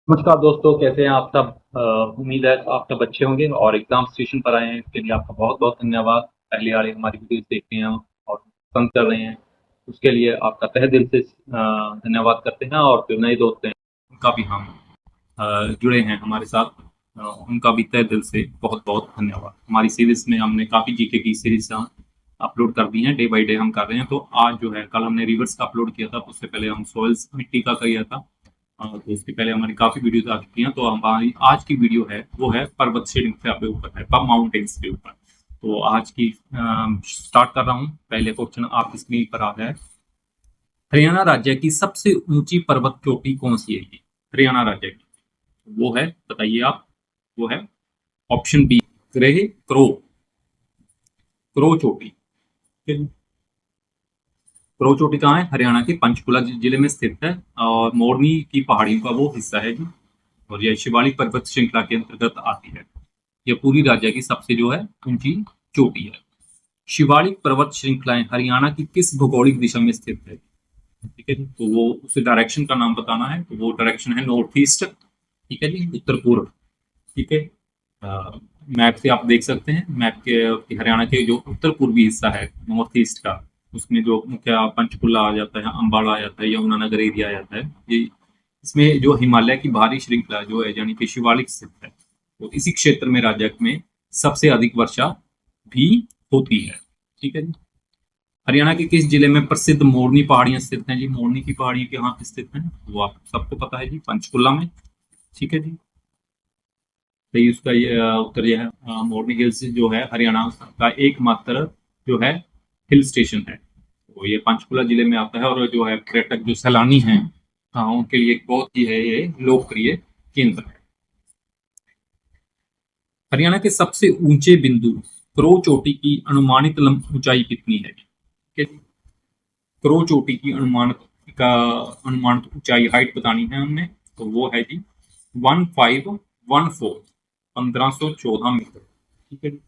नमस्कार दोस्तों, कैसे हैं आप सब? उम्मीद है आप सब अच्छे होंगे और एग्ज़ाम सेशन पर आए हैं, इसके लिए आपका बहुत-बहुत धन्यवाद। पहले वाली हमारी वीडियोज़ देखते हैं और पसंद कर रहे हैं, उसके लिए आपका तहे दिल से धन्यवाद करते हैं। और जो नए दोस्त हैं, उनका भी हम जुड़े हैं हमारे साथ, उनका भी तहे दिल से बहुत-बहुत धन्यवाद। हमारी सीरीज़ में हमने काफ़ी जीके की सीरीज़ अपलोड कर दी हैं, डे बाय डे हम कर रहे हैं। तो आज जो है, कल हमने रिवर्स का अपलोड किया था, उससे पहले हम सॉइल्स मिट्टी का किया था। तो इसके पहले हमारी काफ़ी वीडियोज़ आ चुकी हैं। तो हमारी आज की वीडियो है, वो है पर्वत श्रृंखला के ऊपर है, माउंटेन्स के ऊपर। तो आज की स्टार्ट कर रहा हूँ। पहले क्वेश्चन आपकी स्क्रीन पर आ रहा है। हरियाणा राज्य की सबसे ऊंची पर्वत चोटी कौन सी है? ये हरियाणा राज्य की वो है, बताइए आप। वो है ऑप्शन बी, ग्रेह क्रो क्रो चोटी। ठीक है? क्रो चोटी कहाँ है? हरियाणा के पंचकुला जिले में स्थित है और मोरनी की पहाड़ियों का वो हिस्सा है जी। और यह शिवालिक पर्वत श्रृंखला के अंतर्गत आती है। यह पूरी राज्य की सबसे जो है ऊंची चोटी है। शिवालिक पर्वत श्रृंखलाएं हरियाणा की किस भौगोलिक दिशा में स्थित है? ठीक है जी, तो वो उस डायरेक्शन का नाम बताना है। तो वो डायरेक्शन है नॉर्थ ईस्ट। ठीक है जी, उत्तर पूर्व। ठीक है। मैप से आप देख सकते हैं, मैप के कि हरियाणा के जो उत्तर पूर्वी हिस्सा है नॉर्थ ईस्ट का, उसमें जो मुख्य पंचकुला आ जाता है, अम्बाला आ जाता है, यमुनानगर एरिया आ जाता है। ये इसमें जो हिमालय की भारी श्रृंखला जो है, यानी कि शिवालिक स्थित है, तो इसी क्षेत्र में राज्य में सबसे अधिक वर्षा भी होती है। ठीक है जी। हरियाणा के किस जिले में प्रसिद्ध मोरनी पहाड़ियां स्थित हैं? जी, मोरनी की पहाड़ियां कहाँ स्थित हैं? वो आप सबको पता है जी, पंचकुला में। ठीक है जी। तो उसका ये उत्तर यह है, मोरनी हिल्स जो है हरियाणा का एकमात्र जो है हिल स्टेशन है। तो ये पंचकुला जिले में आता है और जो है पर्यटक जो सैलानी हैं, हाँ, उनके लिए एक बहुत ही है ये लोकप्रिय केंद्र है। हरियाणा के सबसे ऊंचे बिंदु क्रो चोटी की अनुमानित ऊंचाई कितनी है? ठीक है। क्रो चोटी की अनुमानित ऊंचाई, हाइट बतानी है हमने। तो वो है जी 1514, 1514 मीटर। ठीक है जी।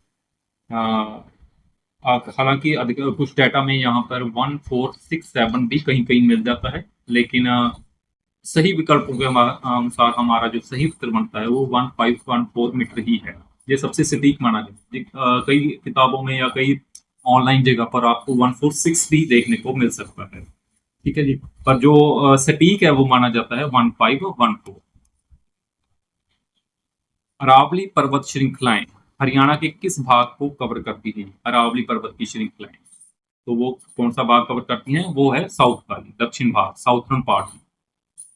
हालांकि अधिक कुछ डाटा में यहाँ पर 1467 भी कहीं कहीं मिल जाता है, लेकिन सही विकल्पों के अनुसार हमारा जो सही उत्तर बनता है वो 1514 मीटर ही है। ये सबसे सटीक माना गया। कई किताबों में या कई ऑनलाइन जगह पर आपको 146 भी देखने को मिल सकता है। ठीक है जी। पर जो सटीक है वो माना जाता है 1514। अरावली पर्वत श्रृंखलाएं हरियाणा के किस भाग को कवर करती हैं? अरावली पर्वत की श्रृंखलाएं, तो वो कौन सा भाग कवर करती हैं? वो है साउथ वाली, दक्षिण भाग, साउथर्न पार्ट।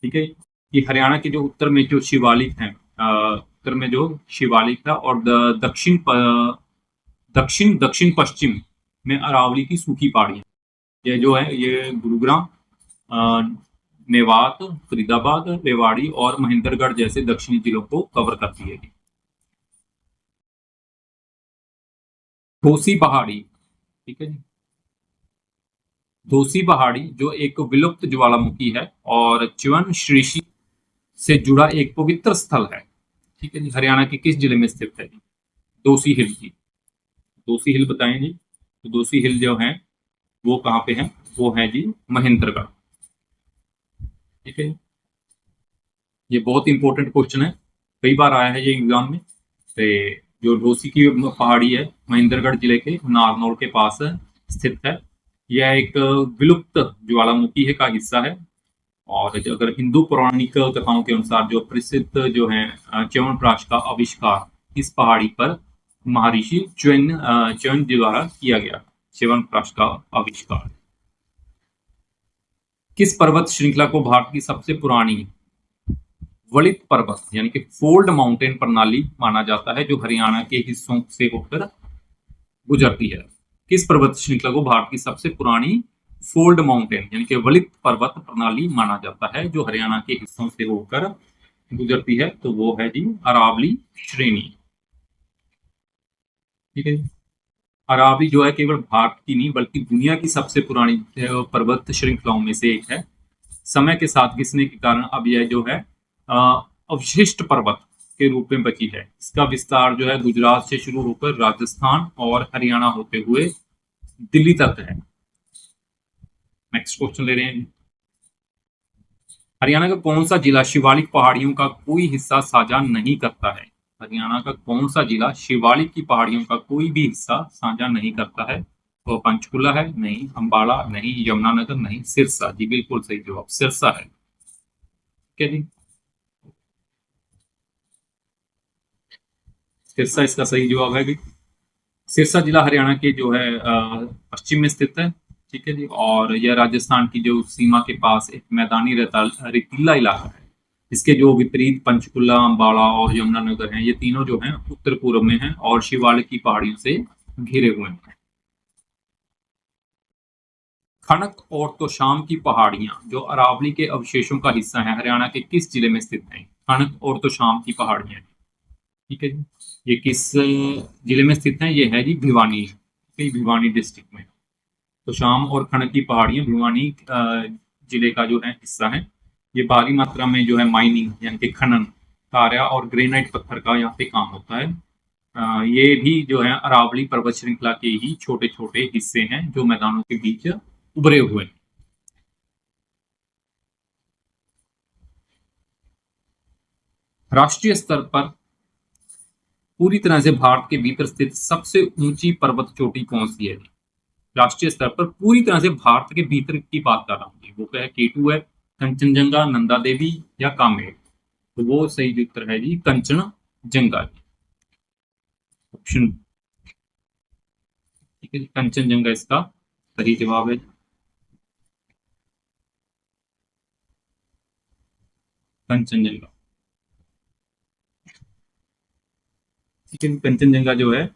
ठीक है। ये हरियाणा के जो उत्तर में जो शिवालिक है, उत्तर में जो शिवालिक है, और दक्षिण दक्षिण पश्चिम में अरावली की सूखी पहाड़ियां। ये जो है ये गुरुग्राम, अ, मेवात, फरीदाबाद, रेवाड़ी और महेंद्रगढ़ जैसे दक्षिणी जिलों को कवर करती है। घोसी पहाड़ी। ठीक है जी। घोसी पहाड़ी जो एक विलुप्त ज्वालामुखी है और च्यवन श्रीशी से जुड़ा एक पवित्र स्थल है। ठीक है जी। हरियाणा के किस जिले में स्थित है? दोसी हिल की। दोसी हिल बताएं जी। तो दोसी हिल जो है वो कहाँ पे है? वो है जी महेंद्रगढ़। ठीक है। ये बहुत इंपॉर्टेंट क्वेश्चन है, कई बार आया है ये एग्जाम में। तो जो डोसी की पहाड़ी है, महेंद्रगढ़ जिले के नारनौल के पास है, स्थित है। यह एक विलुप्त ज्वालामुखी है का हिस्सा है। और अगर हिंदू पौराणिक कथाओं के अनुसार जो प्रसिद्ध जो है च्यवनप्राश का आविष्कार इस पहाड़ी पर महर्षि च्यवन द्वारा किया गया। च्यवनप्राश का आविष्कार। किस पर्वत श्रृंखला को भारत की सबसे पुरानी वलित पर्वत यानी कि फोल्ड माउंटेन प्रणाली माना जाता है, जो हरियाणा के हिस्सों से होकर गुजरती है? किस पर्वत श्रृंखला को भारत की सबसे पुरानी फोल्ड माउंटेन यानी कि वलित पर्वत प्रणाली माना जाता है, जो हरियाणा के हिस्सों से होकर गुजरती है? तो वो है जी अरावली श्रेणी। ठीक है। अरावली जो है केवल भारत की नहीं बल्कि दुनिया की सबसे पुरानी पर्वत श्रृंखलाओं में से एक है। समय के साथ घिसने के कारण अब यह जो है अवशिष्ट पर्वत के रूप में बची है। इसका विस्तार जो है गुजरात से शुरू होकर राजस्थान और हरियाणा होते हुए दिल्ली तक है। नेक्स्ट क्वेश्चन ले रहे हैं। हरियाणा का कौन सा जिला शिवालिक पहाड़ियों का कोई हिस्सा साझा नहीं करता है? हरियाणा का कौन सा जिला शिवालिक की पहाड़ियों का कोई भी हिस्सा साझा नहीं करता है? तो पंचकुला है, नहीं अंबाला, नहीं यमुनानगर, नहीं सिरसा। जी बिल्कुल सही जवाब सिरसा है। ठीक है जी, सिरसा इसका सही जवाब है। सिरसा जिला हरियाणा के जो है पश्चिम में स्थित है। ठीक है जी, और यह राजस्थान की जो सीमा के पास एक मैदानी रेतीला इलाका है। इसके जो विपरीत पंचकुला, अम्बाला और यमुनानगर हैं, ये तीनों जो हैं उत्तर पूर्व में हैं और शिवालिक की पहाड़ियों से घिरे हुए हैं। खनक और तोशाम की पहाड़ियां जो अरावली के अवशेषों का हिस्सा है, हरियाणा के किस जिले में स्थित हैं? खनक और तोशाम की पहाड़ियां। ठीक है जी, ये किस जिले में स्थित है? ये है जी भिवानी, भिवानी डिस्ट्रिक्ट में। तो शाम और खनक की पहाड़ियां भिवानी जिले का जो है हिस्सा है। ये भारी मात्रा में जो है माइनिंग यानी कि खनन कार्य और ग्रेनाइट पत्थर का यहाँ पे काम होता है। ये भी जो है अरावली पर्वत श्रृंखला के ही छोटे छोटे हिस्से हैं जो मैदानों के बीच उभरे हुए हैं। राष्ट्रीय स्तर पर पूरी तरह से भारत के भीतर स्थित सबसे ऊंची पर्वत चोटी कौन सी है? राष्ट्रीय स्तर पर पूरी तरह से भारत के भीतर की बात कर रहा हूँ, वो क्या है? केटू है, कंचनजंगा, नंदा देवी या कामेर। तो वो सही उत्तर है जी कंचनजंगा। ऑप्शन ठीक है जी, कंचनजंगा इसका सही जवाब है। कंचनजंगा। ठीक है, कंचनजंगा जो है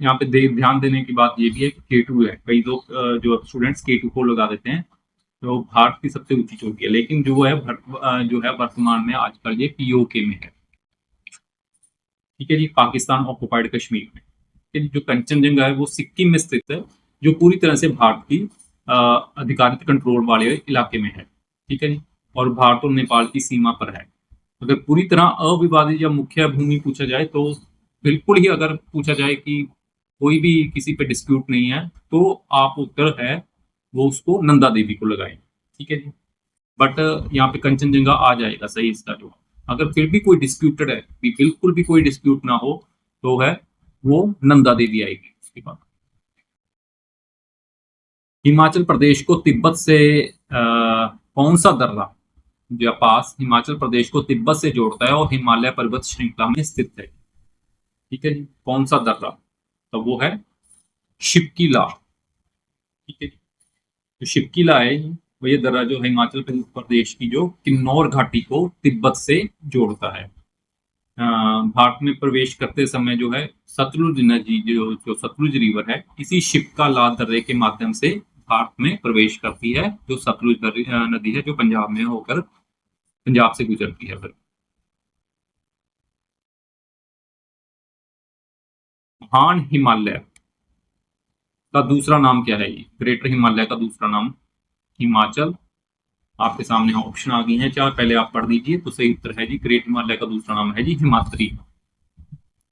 यहाँ पे ध्यान देने की बात ये भी है कि केटू है। कई लोग जो स्टूडेंट्स केटू को लगा देते हैं, तो भारत की सबसे ऊंची चोटी है, लेकिन जो है जो है वर्तमान में आजकल ये पीओके में है। ठीक है जी, पाकिस्तान ऑक्युपाइड कश्मीर में। ठीक है जी, जो कंचनजंगा है वो सिक्किम में स्थित है, जो पूरी तरह से भारत की अधिकारित कंट्रोल वाले इलाके में है। ठीक है जी, और भारत और नेपाल की सीमा पर है। अगर पूरी तरह अविवादित या मुख्य भूमि पूछा जाए तो बिल्कुल ही, अगर पूछा जाए कि कोई भी किसी पे डिस्प्यूट नहीं है, तो आप उत्तर है वो उसको नंदा देवी को लगाएं। ठीक है जी, बट यहाँ पे कंचनजंगा आ जाएगा सही इसका जो। अगर फिर भी कोई डिस्प्यूटेड है, बिल्कुल भी कोई डिस्प्यूट ना हो, तो है वो नंदा देवी आएगी उसके बाद। हिमाचल प्रदेश को तिब्बत से कौन सा दर्रा जो पास हिमाचल प्रदेश को तिब्बत से जोड़ता है और हिमालय पर्वत श्रृंखला में स्थित है? ठीक है जी, कौन सा दर्रा? तो वो है शिपकीला। ठीक है, जो शिपकीला है वो ये दर्रा जो है हिमाचल प्रदेश की जो किन्नौर घाटी को तिब्बत से जोड़ता है। भारत में प्रवेश करते समय जो है सतलुज नदी, जो सतलुज रिवर है, इसी शिपकाला दर्रे के माध्यम से भारत में प्रवेश करती है। जो सतलुज नदी है जो पंजाब में होकर पंजाब से गुजरती है। फिर महान हिमालय का दूसरा नाम क्या है? ये ग्रेटर हिमालय का दूसरा नाम हिमाचल। आपके सामने ऑप्शन आ गई हैं चार, पहले आप पढ़ लीजिए। तो सही उत्तर है जी ग्रेट हिमालय का दूसरा नाम है जी हिमाद्री।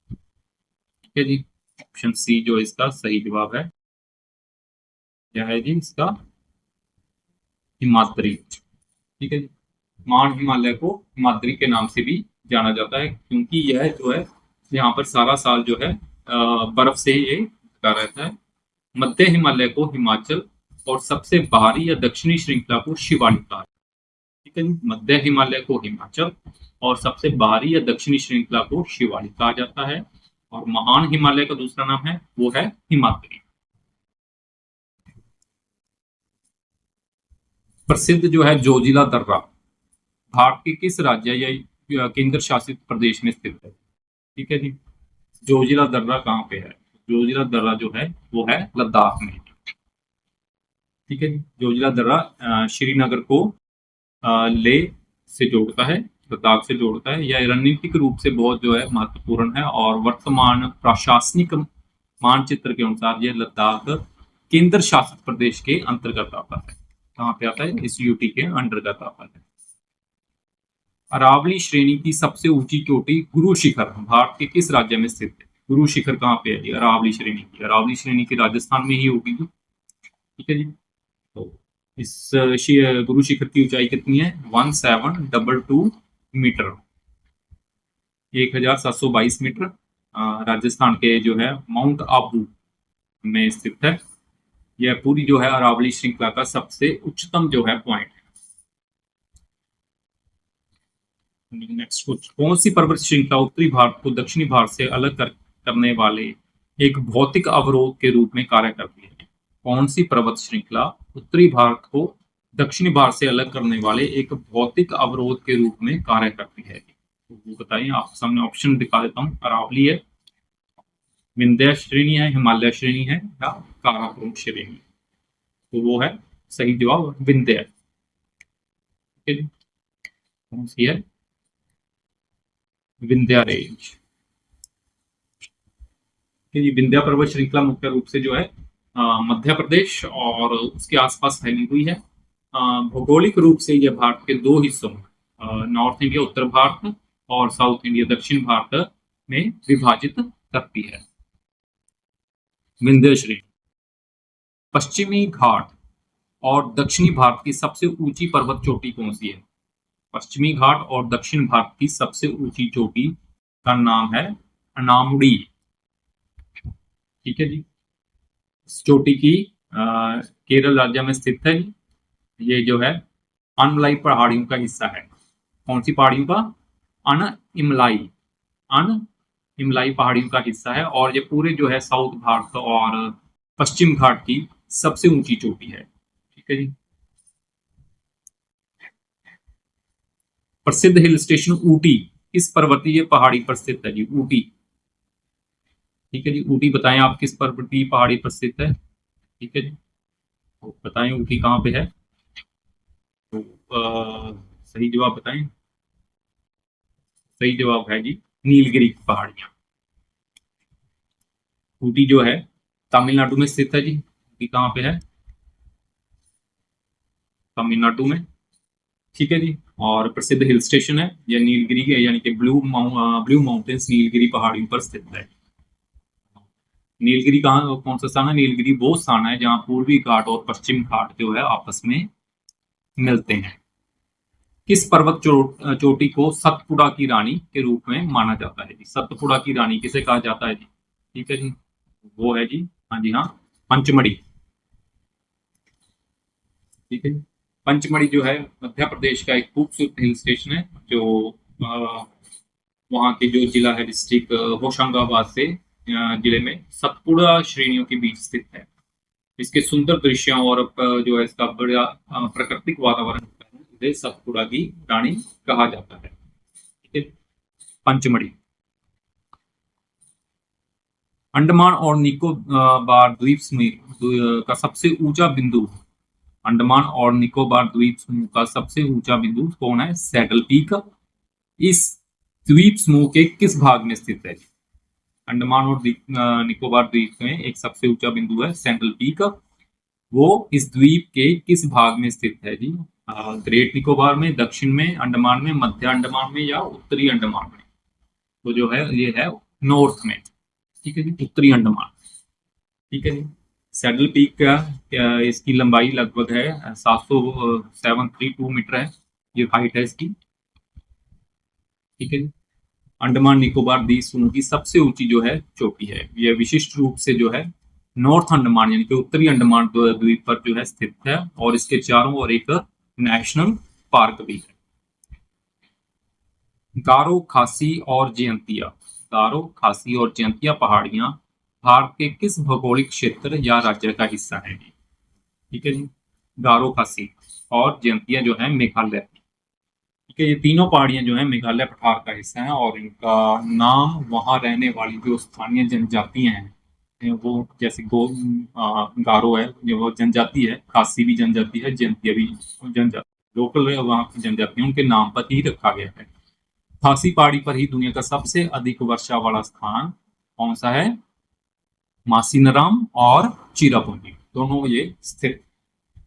ठीक है जी, ऑप्शन सी जो इसका सही जवाब है, क्या है जी इसका हिमाद्री। ठीक है जी, महान हिमालय को हिमाद्री के नाम से भी जाना जाता है, क्योंकि यह जो है यहाँ पर सारा साल जो है बर्फ से ये ढका रहता है। मध्य हिमालय को हिमाचल और सबसे बाहरी या दक्षिणी श्रृंखला को शिवालिक कहा। ठीक है जी, मध्य हिमालय को हिमाचल और सबसे बाहरी या दक्षिणी श्रृंखला को शिवालिक कहा जाता है। और महान हिमालय का दूसरा नाम है वो है हिमाद्री। प्रसिद्ध जो है जोजिला दर्रा भारत के किस राज्य या केंद्र शासित प्रदेश में स्थित है? ठीक है जी, जोजिला दर्रा कहाँ पे है? जोजिला दर्रा जो है वो है लद्दाख में। ठीक है जी, जोजिला दर्रा श्रीनगर को ले से जोड़ता है, लद्दाख से जोड़ता है। यह रणनीतिक रूप से बहुत जो है महत्वपूर्ण है, और वर्तमान प्रशासनिक मानचित्र के अनुसार यह लद्दाख केंद्र शासित प्रदेश के अंतर्गत आता है। कहाँ पे आता है? इस यूटी के अंतर्गत आता है। अरावली श्रेणी की सबसे ऊंची चोटी गुरु शिखर भारत के किस राज्य में स्थित है? गुरु शिखर कहाँ पे है जी? अरावली श्रेणी की, अरावली श्रेणी की राजस्थान में ही होगी। ठीक है जी, तो गुरु शिखर की ऊंचाई कितनी है? 1722 मीटर, 1722 मीटर। राजस्थान के जो है माउंट आबू में स्थित है। यह पूरी जो है अरावली श्रृंखला का सबसे उच्चतम जो है पॉइंट है। नेक्स्ट क्वेश्चन, कौन सी पर्वत श्रृंखला उत्तरी भारत को दक्षिणी भारत से अलग करने वाले एक भौतिक अवरोध के रूप में कार्य करती है? कौन सी पर्वत श्रृंखला उत्तरी भारत को दक्षिणी भारत से अलग करने वाले एक भौतिक अवरोध के रूप में कार्य करती है? तो वो बताइए, आप सामने ऑप्शन दिखा देता हूँ। अरावली है, विंध्य श्रेणी है, हिमालय श्रेणी है, या काराकोरम श्रेणी? तो वो है सही जवाब विंध्य। ठीक है, कौन सी है? विंध्या रेंज। ये विंध्या पर्वत श्रृंखला मुख्य रूप से जो है मध्य प्रदेश और उसके आसपास फैली हुई है। भौगोलिक रूप से यह भारत के दो हिस्सों, नॉर्थ इंडिया उत्तर भारत और साउथ इंडिया दक्षिण भारत में विभाजित करती है। विंध्य श्रेणी। पश्चिमी घाट और दक्षिणी भारत की सबसे ऊंची पर्वत चोटी कौन सी है? पश्चिमी घाट और दक्षिण भारत की सबसे ऊंची चोटी का नाम है अनामुड़ी। ठीक है जी, इस चोटी की केरल राज्य में स्थित है। ये जो है अनमलाई पहाड़ियों का हिस्सा है। कौन सी पहाड़ियों का? अनइमलाई पहाड़ियों का हिस्सा है, और ये पूरे जो है साउथ भारत और पश्चिम घाट की सबसे ऊंची चोटी है। ठीक है जी। प्रसिद्ध हिल स्टेशन ऊटी किस पर्वतीय पहाड़ी पर स्थित है जी? ऊटी। ठीक है जी, ऊटी बताएं आप किस पर्वतीय पहाड़ी पर स्थित है? ठीक है जी, तो बताएं ऊटी कहाँ पे है? तो सही जवाब बताएं। सही जवाब है जी नीलगिरी की पहाड़ियां। ऊटी जो है तमिलनाडु में स्थित है जी। ऊटी कहाँ पे है? तमिलनाडु में। ठीक है जी, और प्रसिद्ध हिल स्टेशन है यह नीलगिरी के, यानी कि ब्लू माउंटेन्स नीलगिरी पहाड़ियों पर स्थित है। नीलगिरी कहाँ, कौन सा स्थान है? नीलगिरी वो स्थान है जहाँ पूर्वी घाट और पश्चिम घाट जो है आपस में मिलते हैं। किस पर्वत चोटी को सतपुड़ा की रानी के रूप में माना जाता है जी? सतपुड़ा की रानी किसे कहा जाता है जी? ठीक है जी, वो है जी, हाँ जी हाँ, पंचमढ़ी। ठीक है, पंचमढ़ी जो है मध्य प्रदेश का एक खूबसूरत हिल स्टेशन है, जो वहाँ के जो जिला है डिस्ट्रिक्ट होशंगाबाद से जिले में सतपुड़ा श्रेणियों के बीच स्थित है। इसके सुंदर दृश्यों और जो है इसका बड़ा प्राकृतिक वातावरण इसे सतपुड़ा की रानी कहा जाता है। ठीक है, पंचमढ़ी। अंडमान और निकोबार द्वीप समूह का सबसे ऊंचा बिंदु, अंडमान और निकोबार द्वीप समूह का सबसे ऊंचा बिंदु कौन है? Saddle peak. इस द्वीप समूह के किस भाग में स्थित है? अंडमान और निकोबार द्वीप में एक सबसे ऊंचा बिंदु है सैडल पीक। वो इस द्वीप के किस भाग में स्थित है जी? ग्रेट निकोबार में, दक्षिण में, अंडमान में, मध्य अंडमान में, या उत्तरी अंडमान में? तो जो है ये है नॉर्थ में। ठीक है जी, उत्तरी अंडमान। ठीक है जी, सैडल पीक का इसकी लंबाई लगभग है 732 मीटर है, ये हाइट है इसकी। ठीक है जी, अंडमान निकोबार द्वीप समूह की सबसे ऊंची जो है चोटी है, यह विशिष्ट रूप से जो है नॉर्थ अंडमान यानी कि उत्तरी अंडमान द्वीप पर जो है स्थित है, और इसके चारों ओर एक नेशनल पार्क भी है। गारो, खासी और जयंतिया, गारो, खासी और जयंतिया पहाड़ियां भारत के किस भौगोलिक क्षेत्र या राज्य का हिस्सा है? ठीक है जी, गारो, खासी और जयंतिया जो है मेघालय। ठीक है, ये तीनों पहाड़ियां जो है मेघालय पठार का हिस्सा है, और इनका नाम वहां रहने वाली जो स्थानीय जनजातियां हैं वो, जैसे गारो है जो वो जनजाति है, खासी भी जनजाति है, जयंतिया भी जनजाति, लोकल वहाँ की जनजाति उनके नाम पर ही रखा गया है। खासी पहाड़ी पर ही दुनिया का सबसे अधिक वर्षा वाला स्थान कौन सा है? मासीनराम और चिरापुंजी, दोनों ये स्थित।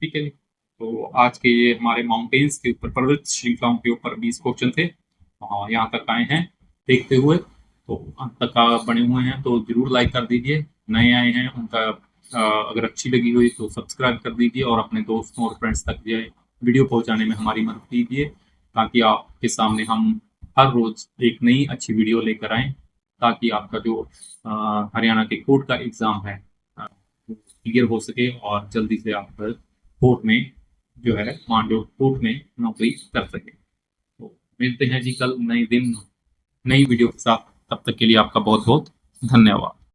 ठीक है, तो आज के ये हमारे माउंटेन्स के ऊपर, पर्वत श्रृंखलाओं के ऊपर 20 क्वेश्चन थे, यहाँ तक आए हैं देखते हुए। तो अंत तक बने हुए हैं तो जरूर लाइक कर दीजिए, नए आए हैं उनका अगर अच्छी लगी हुई तो सब्सक्राइब कर दीजिए और अपने दोस्तों और फ्रेंड्स तक ये वीडियो पहुंचाने में हमारी मदद कीजिए, ताकि आपके सामने हम हर रोज एक नई अच्छी वीडियो लेकर आएँ, ताकि आपका जो हरियाणा के कोर्ट का एग्ज़ाम है क्लियर हो सके और जल्दी से आप कोर्ट में जो है मान लो कोर्ट में नौकरी कर सके। तो मिलते हैं जी कल नए दिन नई वीडियो के साथ, तब तक के लिए आपका बहुत बहुत धन्यवाद।